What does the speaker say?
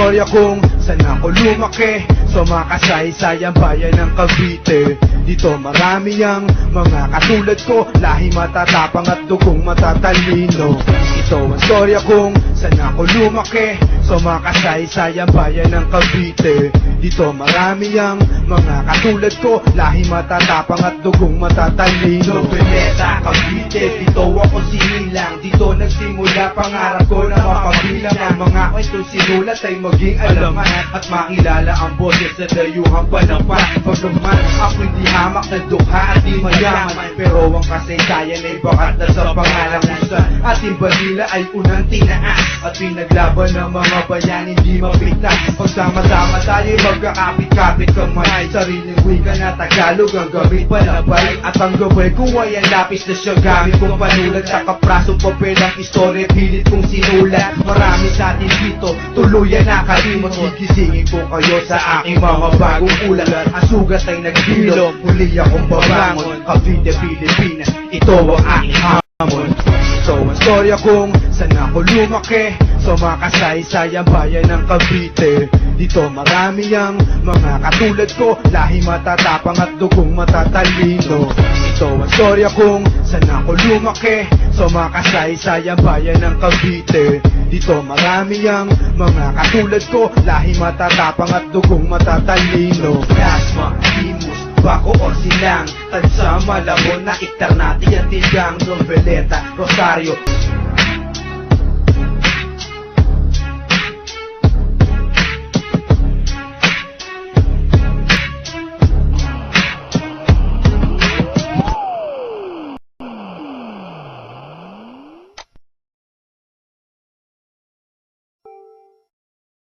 istorya kung saan ako lumaki, sa makasaysayan bayan ng Cavite. Dito marami ang mga katulad ko, lahi matatapang at dugong matatalino. Ito ang istorya kung saan ako lumaki, sa makasaysayan bayan ng Cavite. Dito marami ang mga katulad ko, lahi matatapang at dugong matatalino. Nobeleta, Cavite, dito ako sinilang. Dito nagsimula pangarap ko na mapabilang. Ang mga kwentong sinulat ay maging alaman at makilala ang boses sa dayuhang panapan. Pagkaman ako hindi hamak na dukha at di mayaman, pero ang kasaysayan ay bakat na sa pangalan kung saan ating bandila ay unang tinaas at pinaglaban ng mga bayan hindi mapigtas. Pagsama-sama tayo magkakapit-kapit kamay, sariling wika na Tagalog ang gamit panabay. At ang gabay ko ay ang lapis na siya gamit kong panulat sa kaprasong papel ang istorya pilit kong sinulat. Marami sa atin dito tuluyan nakalimot, gigisingin ko kayo sa aking mga bagong ulat. Ang sugat ay nagbilog, muli akong babangon. Cavite, Pilipinas, ito ang aking hamon. So ang storya kung saan ako lumaki, sa makasaysayan bayan ng Cavite. Dito marami ang mga katulad ko, lahi matatapang at dugong matatalino. Ito ang storya kung saan ako lumaki, sa makasaysayan bayan ng Cavite. Dito marami ang mga katulad ko, lahi matatapang at dugong matatalino. Dasma, Imus, Bako o Silang, Tansama, Malabon, Naiktar natin ang tigang. Nobeleta, Rosario,